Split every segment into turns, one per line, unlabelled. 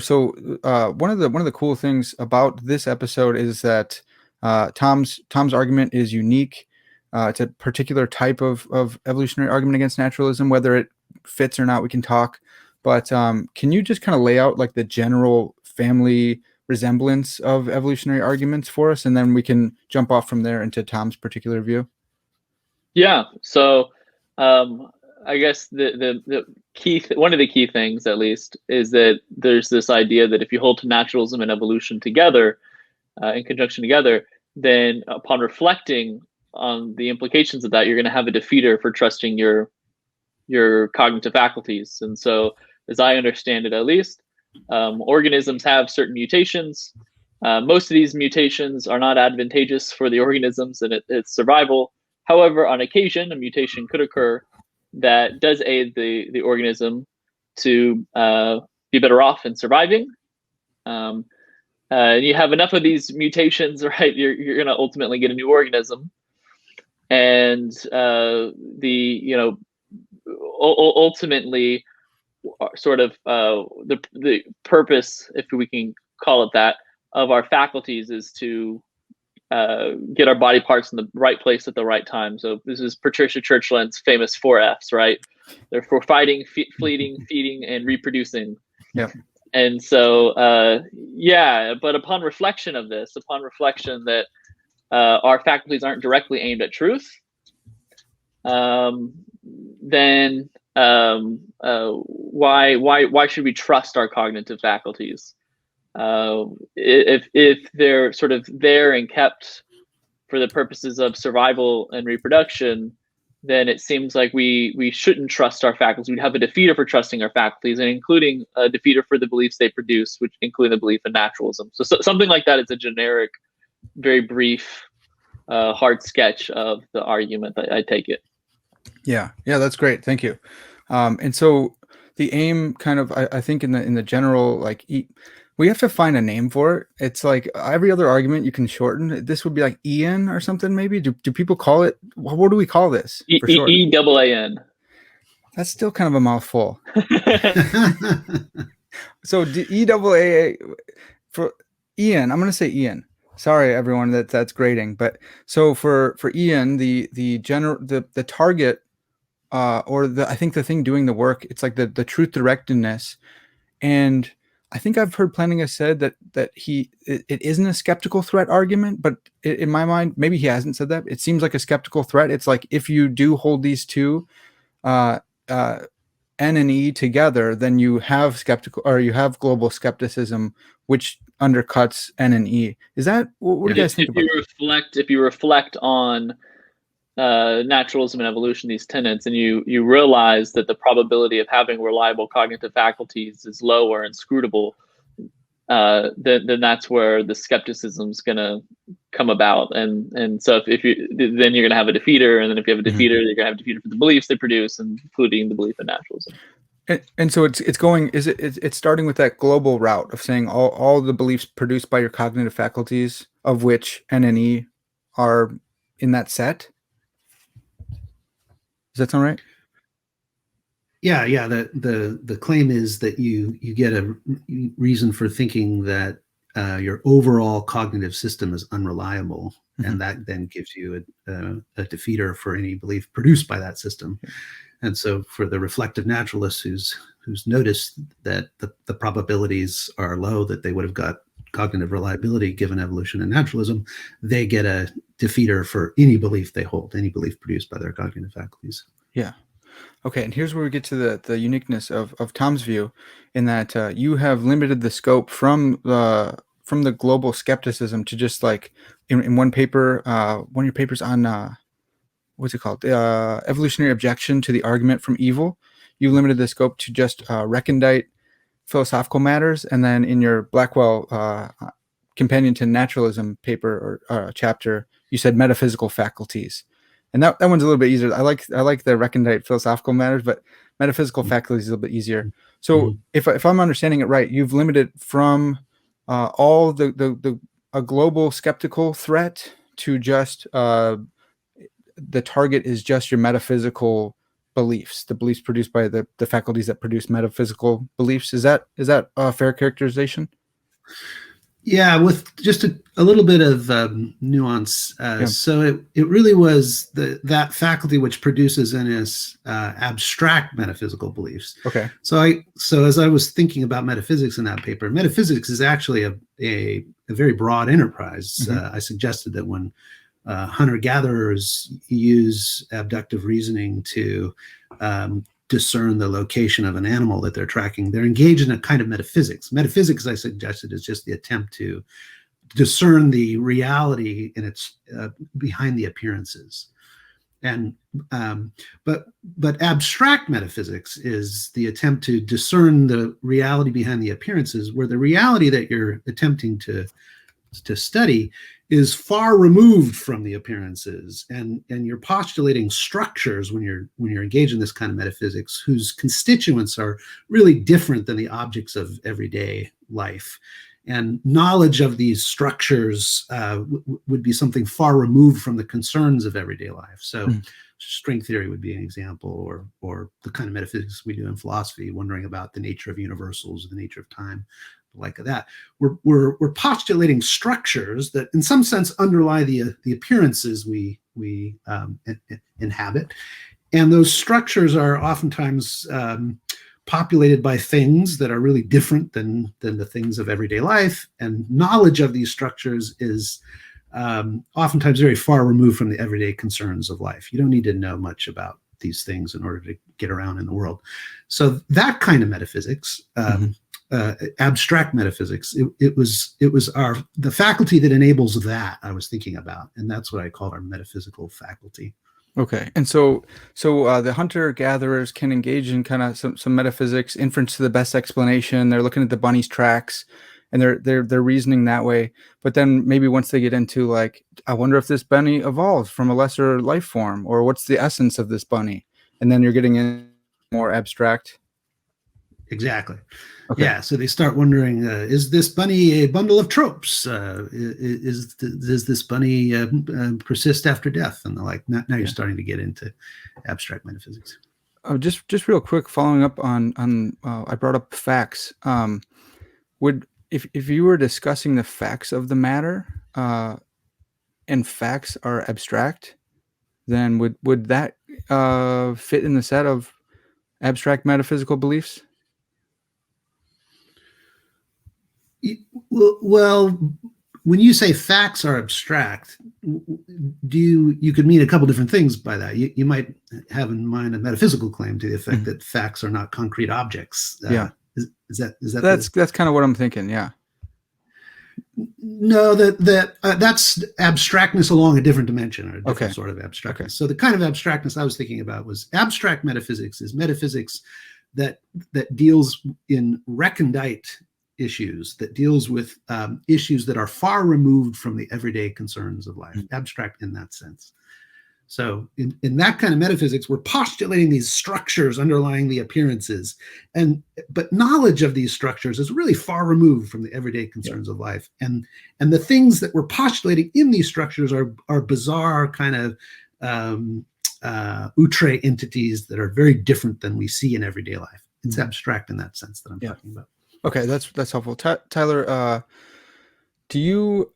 So one of the cool things about this episode is that Tom's argument is unique. It's a particular type of evolutionary argument against naturalism. Whether it fits or not, we can talk. But can you just kind of lay out like the general family resemblance of evolutionary arguments for us, and then we can jump off from there into Tom's particular view?
Yeah. So, I guess the key one of the key things, at least, is that there's this idea that if you hold to naturalism and evolution together, in conjunction together, then upon reflecting on the implications of that, you're going to have a defeater for trusting your cognitive faculties. And so, as I understand it, at least, organisms have certain mutations. Most of these mutations are not advantageous for the organisms and its survival. However, on occasion, a mutation could occur that does aid the organism to be better off in surviving. You have enough of these mutations, right? You're going to ultimately get a new organism, and ultimately, sort of the purpose, if we can call it that, of our faculties is to get our body parts in the right place at the right time. So this is Patricia Churchland's famous 4 Fs, right? They're for fighting, fleeting, feeding, and reproducing.
Yeah.
And so, but upon reflection that our faculties aren't directly aimed at truth, then why should we trust our cognitive faculties? If they're sort of there and kept for the purposes of survival and reproduction, then it seems like we shouldn't trust our faculties. We'd have a defeater for trusting our faculties, and including a defeater for the beliefs they produce, which include the belief in naturalism. So something like that is a generic, very brief, hard sketch of the argument. I take it.
Yeah, that's great. Thank you. And so the aim, kind of, I think in the general, like, we have to find a name for it. It's like every other argument you can shorten. This would be like Ian or something, maybe. Do people call it? What do we call this for short?
EAAN.
That's still kind of a mouthful. So EAA for Ian. I'm going to say Ian. Sorry, everyone, that's grading. But so for Ian, the target, I think the thing doing the work, it's like the truth directedness. And I think I've heard Plantinga said that it isn't a skeptical threat argument, but in my mind, maybe he hasn't said that. It seems like a skeptical threat. It's like if you do hold these two, N and E together, then you have global skepticism, which undercuts N and E. Is that what do you guys think about?
If you reflect on naturalism and evolution, these tenets, and you realize that the probability of having reliable cognitive faculties is low or inscrutable, then that's where the skepticism is going to come about. And so then you're going to have a defeater, and then if you have a defeater, you're going to have a defeater for the beliefs they produce, including the belief in naturalism.
And so it's starting with that global route of saying all the beliefs produced by your cognitive faculties, of which N and E are in that set. Does that sound right?
Yeah. The claim is that you get a reason for thinking that your overall cognitive system is unreliable, and that then gives you a defeater for any belief produced by that system. And so for the reflective naturalist who's noticed that the probabilities are low that they would have got cognitive reliability given evolution and naturalism, they get a defeater for any belief they hold, any belief produced by their cognitive faculties.
Yeah. Okay, and here's where we get to the uniqueness of Tom's view, in that you have limited the scope from the global skepticism to just like in one paper, one of your papers on what's it called? Evolutionary objection to the argument from evil. You limited the scope to just recondite philosophical matters, and then in your Blackwell companion to naturalism paper or chapter, you said metaphysical faculties. And that one's a little bit easier. I like the recondite philosophical matters, but metaphysical faculties is a little bit easier. So if I'm understanding it right, you've limited from all a global skeptical threat to just the target is just your metaphysical beliefs, the beliefs produced by the faculties that produce metaphysical beliefs. Is that a fair characterization?
Yeah, with just a little bit of nuance.
Yeah.
So it really was that faculty which produces in us abstract metaphysical beliefs.
Okay.
So as I was thinking about metaphysics in that paper, metaphysics is actually a very broad enterprise.
Mm-hmm.
I suggested that when hunter-gatherers use abductive reasoning to discern the location of an animal that they're tracking, they're engaged in a kind of metaphysics. Metaphysics, I suggested, is just the attempt to discern the reality in its behind the appearances. And but abstract metaphysics is the attempt to discern the reality behind the appearances, where the reality that you're attempting to study is far removed from the appearances, and you're postulating structures when you're engaged in this kind of metaphysics whose constituents are really different than the objects of everyday life. And knowledge of these structures would be something far removed from the concerns of everyday life. So string theory would be an example, or the kind of metaphysics we do in philosophy, wondering about the nature of universals, the nature of time, like that. We're postulating structures that in some sense underlie the appearances we inhabit. And those structures are oftentimes populated by things that are really different than the things of everyday life. And knowledge of these structures is oftentimes very far removed from the everyday concerns of life. You don't need to know much about these things in order to get around in the world. So that kind of metaphysics, abstract metaphysics, it was the faculty that enables that I was thinking about, and that's what I call our metaphysical faculty.
Okay. And so the hunter-gatherers can engage in kind of some metaphysics, inference to the best explanation. They're looking at the bunny's tracks, and they're reasoning that way. But then maybe once they get into, like, I wonder if this bunny evolved from a lesser life form, or what's the essence of this bunny? And then you're getting in more abstract.
Exactly.
Okay.
Yeah. So they start wondering, is this bunny a bundle of tropes? Does this bunny persist after death? And they're like, now you're starting to get into abstract metaphysics.
Just real quick, following up on I brought up facts. If you were discussing the facts of the matter, and facts are abstract, then would that fit in the set of abstract metaphysical beliefs?
Well, when you say facts are abstract, you could mean a couple different things by that. You might have in mind a metaphysical claim to the effect that facts are not concrete objects.
Yeah.
Is that
that's kind of what I'm thinking. Yeah.
No, that's abstractness along a different dimension, or a different sort of abstractness.
Okay.
So the kind of abstractness I was thinking about was abstract metaphysics is metaphysics that deals in recondite issues, that deals with issues that are far removed from the everyday concerns of life, abstract in that sense. So in that kind of metaphysics, we're postulating these structures underlying the appearances, but knowledge of these structures is really far removed from the everyday concerns of life. And the things that we're postulating in these structures are bizarre kind of outre entities that are very different than we see in everyday life. It's abstract in that sense that I'm talking about.
Okay, that's helpful. Tyler, do you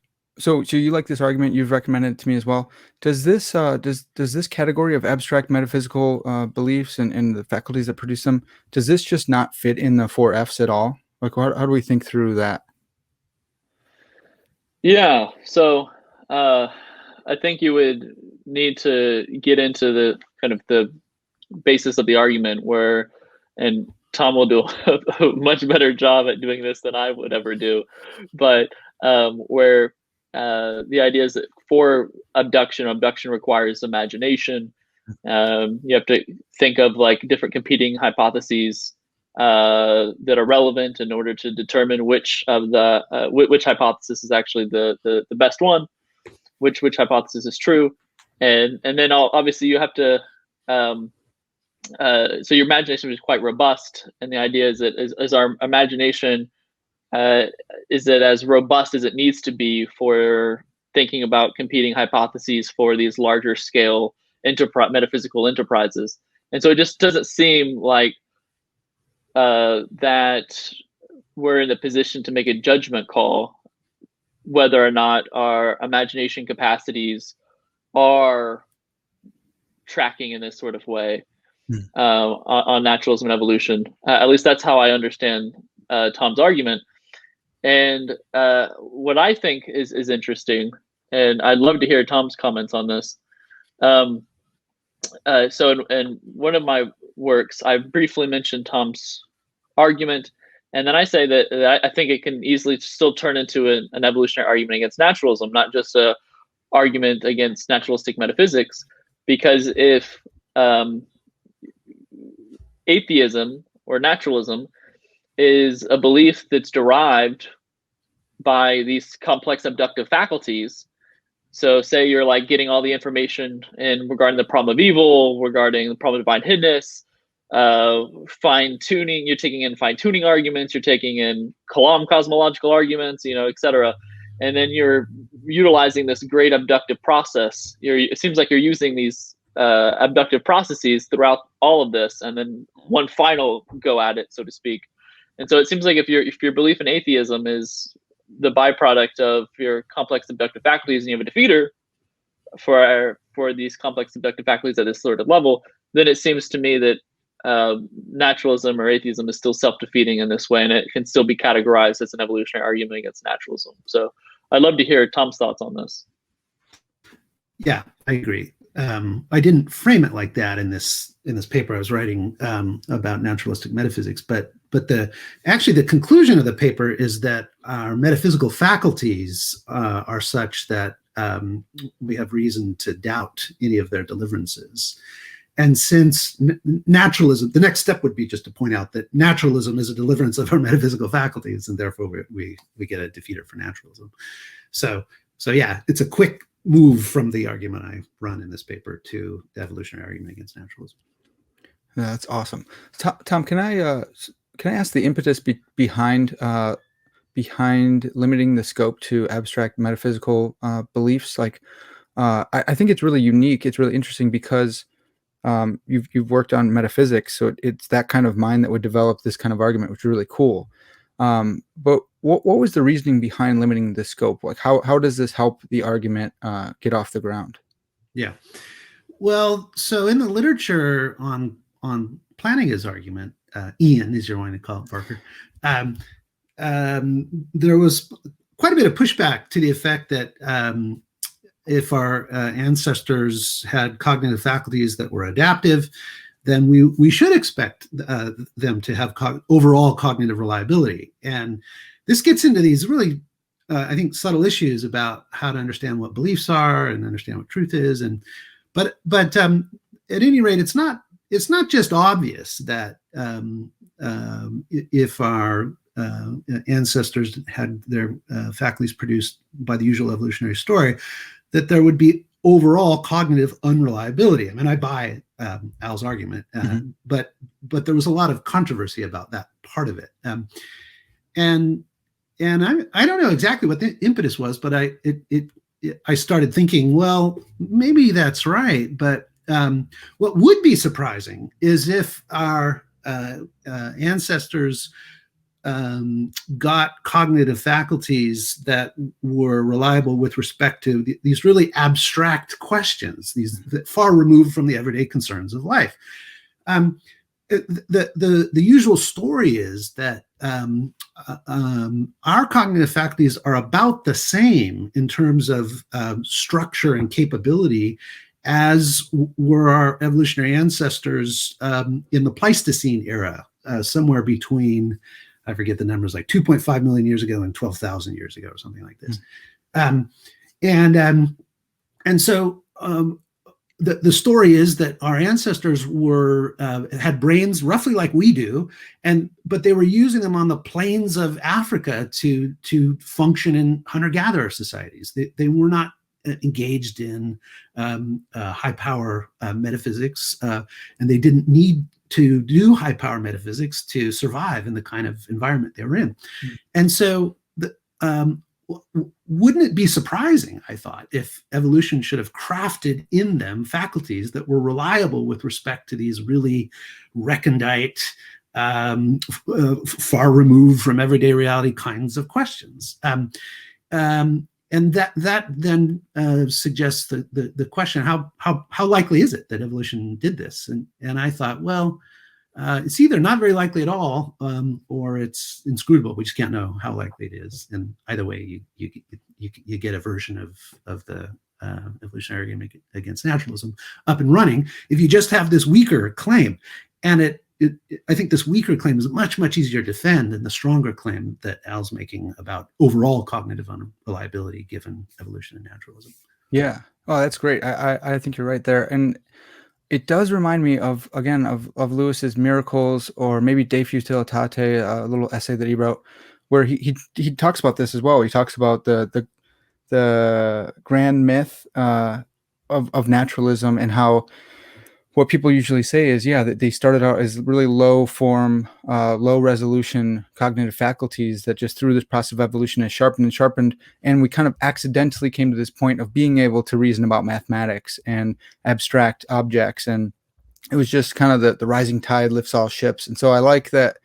like this argument? You've recommended it to me as well. Does this does this category of abstract metaphysical beliefs and the faculties that produce them, does this just not fit in the 4 Fs at all? Like, how do we think through that?
Yeah. So I think you would need to get into the kind of the basis of the argument and Tom will do a much better job at doing this than I would ever do, but where the idea is that for abduction requires imagination. You have to think of like different competing hypotheses that are relevant in order to determine which of the which hypothesis is actually the best one, which hypothesis is true, and then obviously you have to. So your imagination is quite robust, and the idea is that as our imagination is it as robust as it needs to be for thinking about competing hypotheses for these larger scale metaphysical enterprises. And so it just doesn't seem like that we're in a position to make a judgment call whether or not our imagination capacities are tracking in this sort of way on naturalism and evolution. At least that's how I understand Tom's argument. And what I think is interesting, and I'd love to hear Tom's comments on this. So in one of my works, I briefly mentioned Tom's argument, and then I say that I think it can easily still turn into an evolutionary argument against naturalism, not just a argument against naturalistic metaphysics, because if atheism or naturalism is a belief that's derived by these complex abductive faculties, so say you're like getting all the information in regarding the problem of evil, regarding the problem of divine hiddenness, fine tuning, you're taking in fine tuning arguments, you're taking in Kalam cosmological arguments, et cetera. And then you're utilizing this great abductive process. It seems like you're using these abductive processes throughout all of this, and then one final go at it, so to speak. And so it seems like if your belief in atheism is the byproduct of your complex abductive faculties, and you have a defeater for these complex abductive faculties at this sort of level, then it seems to me that naturalism or atheism is still self-defeating in this way, and it can still be categorized as an evolutionary argument against naturalism. So I'd love to hear Tom's thoughts on this.
Yeah, I agree. I didn't frame it like that in this paper I was writing about naturalistic metaphysics, but the conclusion of the paper is that our metaphysical faculties are such that we have reason to doubt any of their deliverances. And since naturalism, the next step would be just to point out that naturalism is a deliverance of our metaphysical faculties, and therefore we get a defeater for naturalism. So yeah, it's a quick move from the argument I run in this paper to the evolutionary argument against naturalism.
That's awesome. Tom, can I ask the impetus behind limiting the scope to abstract metaphysical beliefs? Like, I think it's really unique. It's really interesting because you've worked on metaphysics, so it's that kind of mind that would develop this kind of argument, which is really cool. But what was the reasoning behind limiting the scope? Like, how does this help the argument get off the ground?
Yeah, well, so in the literature on Plantinga's argument, Ian, as you're going to call it, Parker, there was quite a bit of pushback to the effect that if our ancestors had cognitive faculties that were adaptive, then we should expect them to have overall cognitive reliability. And this gets into these really, I think, subtle issues about how to understand what beliefs are and understand what truth is. But at any rate, it's not just obvious that if our ancestors had their faculties produced by the usual evolutionary story, that there would be overall cognitive unreliability. I mean, I buy Al's argument, but there was a lot of controversy about that part of it. And I don't know exactly what the impetus was, but I started thinking, well, maybe that's right. But what would be surprising is if our ancestors got cognitive faculties that were reliable with respect to these really abstract questions, these that far removed from the everyday concerns of life. The usual story is that our cognitive faculties are about the same in terms of structure and capability as were our evolutionary ancestors in the Pleistocene era, somewhere between, I forget the numbers, like 2.5 million years ago and 12,000 years ago, or something like this. And so the story is that our ancestors had brains roughly like we do, but they were using them on the plains of Africa to function in hunter-gatherer societies. They were not engaged in high power metaphysics, and they didn't need to do high power metaphysics to survive in the kind of environment they were in. And so wouldn't it be surprising, I thought, if evolution should have crafted in them faculties that were reliable with respect to these really recondite, far removed from everyday reality kinds of questions. And that then suggests the question: how likely is it that evolution did this? And I thought, well, it's either not very likely at all, or it's inscrutable. We just can't know how likely it is. And either way, you get a version of the evolutionary argument against naturalism up and running if you just have this weaker claim. And I think this weaker claim is much easier to defend than the stronger claim that Al's making about overall cognitive unreliability given evolution and naturalism.
Yeah. Oh, that's great. I think you're right there. And it does remind me of, again, of Lewis's Miracles, or maybe De Futilitate, a little essay that he wrote, where he talks about this as well. He talks about the grand myth of naturalism, and how what people usually say is, yeah, that they started out as really low form, low resolution cognitive faculties that just through this process of evolution has sharpened and sharpened. And we kind of accidentally came to this point of being able to reason about mathematics and abstract objects. And it was just kind of the rising tide lifts all ships. And so I like that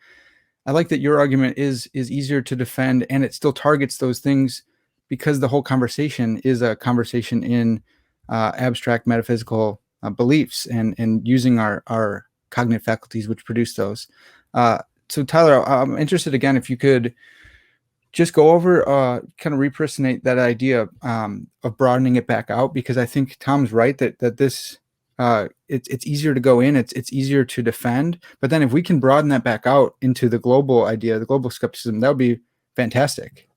your argument is easier to defend, and it still targets those things, because the whole conversation is a conversation in abstract metaphysical beliefs and using our cognitive faculties which produce those. So Tyler, I'm interested again if you could just go over, kind of repersonate that idea of broadening it back out, because I think Tom's right that this it's easier to go in, it's easier to defend, but then if we can broaden that back out into the global idea, the global skepticism, that would be fantastic.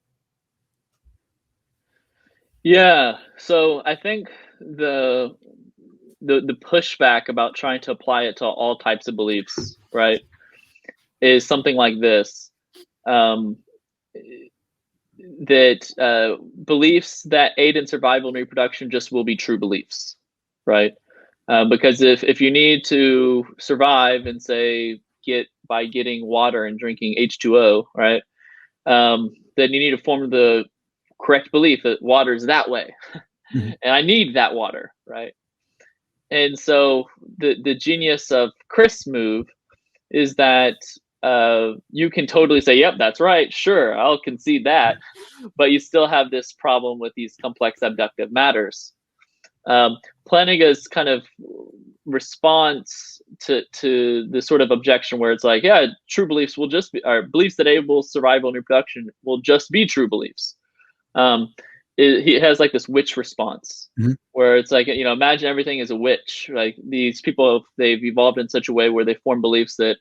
Yeah. So I think the pushback about trying to apply it to all types of beliefs, right, is something like this. That beliefs that aid in survival and reproduction just will be true beliefs, right? Because if you need to survive and say get by getting water and drinking H2O, right, then you need to form the correct belief that water is that way,
Mm-hmm.
and I need that water, right? And so the genius of Crisp's move is that you can totally say, yep, that's right, sure, I'll concede that, but you still have this problem with these complex abductive matters. Plantinga's kind of response to the sort of objection where it's like, yeah, true beliefs will just be, or beliefs that enable survival and reproduction will just be true beliefs. He has like this witch response, mm-hmm. where it's like, imagine everything is a witch. Like these people, they've evolved in such a way where they form beliefs that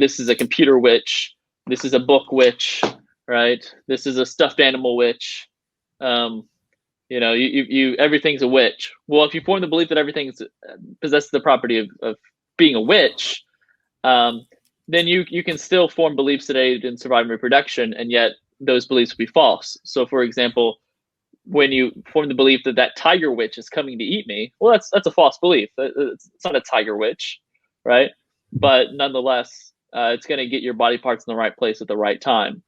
this is a computer witch, this is a book witch, right? This is a stuffed animal witch. Everything's a witch. Well, if you form the belief that everything possesses the property of being a witch, then you can still form beliefs that aid in survival and reproduction, and yet those beliefs will be false. So, for example, when you form the belief that tiger witch is coming to eat me, well, that's a false belief. It's not a tiger witch, right? But nonetheless, it's going to get your body parts in the right place at the right time.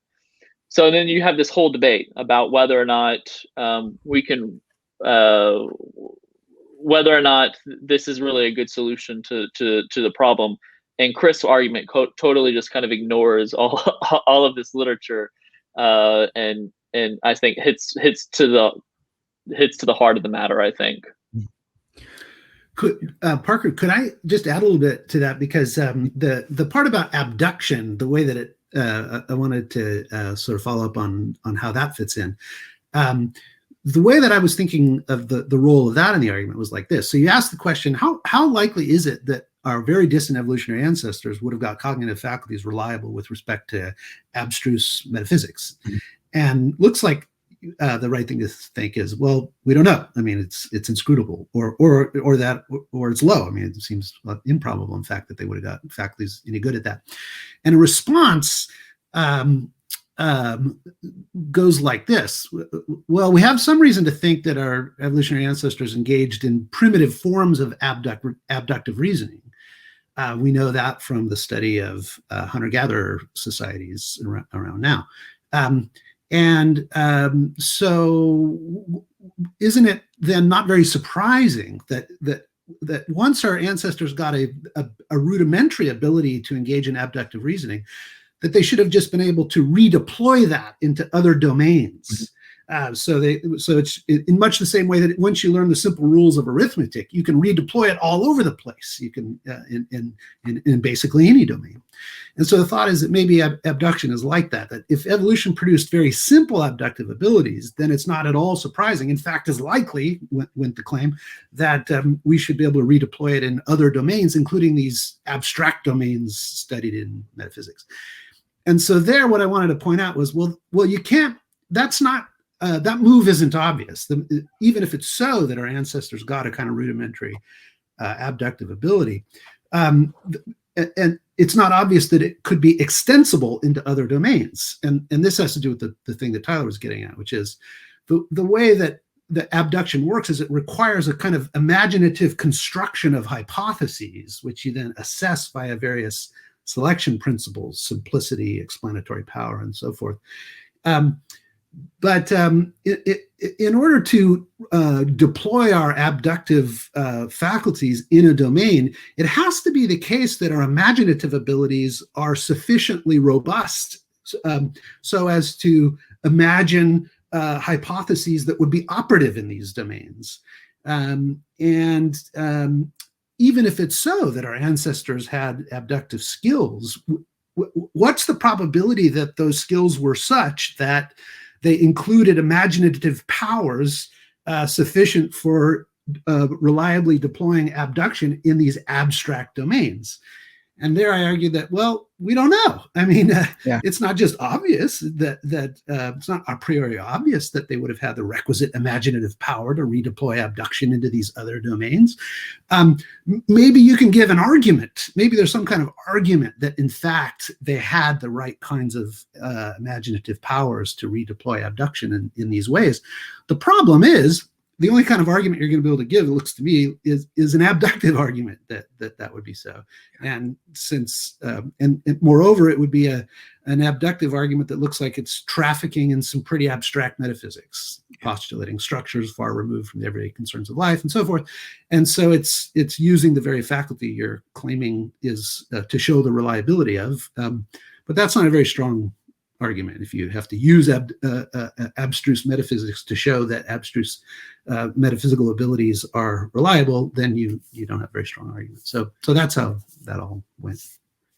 So then you have this whole debate about whether or not we can, whether or not this is really a good solution to the problem. And Chris' argument totally just kind of ignores all of this literature, and I think hits to the heart of the matter, I think.
Parker, could I just add a little bit to that? Because the part about abduction, the way that it, I wanted to sort of follow up on how that fits in. The way that I was thinking of the role of that in the argument was like this. So you ask the question, how likely is it that our very distant evolutionary ancestors would have got cognitive faculties reliable with respect to abstruse metaphysics? Mm-hmm. And looks like the right thing to think is, well, we don't know. I mean, it's inscrutable, or it's low. I mean, it seems improbable, in fact, that they would have got faculties any good at that. And a response goes like this. Well, we have some reason to think that our evolutionary ancestors engaged in primitive forms of abductive reasoning. We know that from the study of hunter-gatherer societies around now. And so isn't it then not very surprising that once our ancestors got a rudimentary ability to engage in abductive reasoning, that they should have just been able to redeploy that into other domains? So it's in much the same way that once you learn the simple rules of arithmetic, you can redeploy it all over the place. You can in basically any domain. And so the thought is that maybe abduction is like that. That if evolution produced very simple abductive abilities, then it's not at all surprising. In fact, is likely, went to claim, that we should be able to redeploy it in other domains, including these abstract domains studied in metaphysics. And so there, what I wanted to point out was, well, you can't. That's not. That move isn't obvious. Even if it's so that our ancestors got a kind of rudimentary abductive ability, and it's not obvious that it could be extensible into other domains. And this has to do with the thing that Tyler was getting at, which is the way that the abduction works is it requires a kind of imaginative construction of hypotheses, which you then assess via various selection principles, simplicity, explanatory power, and so forth. But in order to deploy our abductive faculties in a domain, it has to be the case that our imaginative abilities are sufficiently robust so as to imagine hypotheses that would be operative in these domains. And even if it's so that our ancestors had abductive skills, what's the probability that those skills were such that they included imaginative powers sufficient for reliably deploying abduction in these abstract domains? And there I argued that, well, we don't know. I mean, it's not just obvious that it's not a priori obvious that they would have had the requisite imaginative power to redeploy abduction into these other domains. Maybe you can give an argument. Maybe there's some kind of argument that, in fact, they had the right kinds of imaginative powers to redeploy abduction in these ways. The problem is, the only kind of argument you're going to be able to give, it looks to me, is an abductive argument that would be so. And since and moreover, it would be an abductive argument that looks like it's trafficking in some pretty abstract metaphysics, postulating structures far removed from the everyday concerns of life and so forth. And so it's using the very faculty you're claiming is to show the reliability of. But that's not a very strong argument. If you have to use abstruse metaphysics to show that abstruse metaphysical abilities are reliable, then you don't have very strong arguments. So that's how that all went.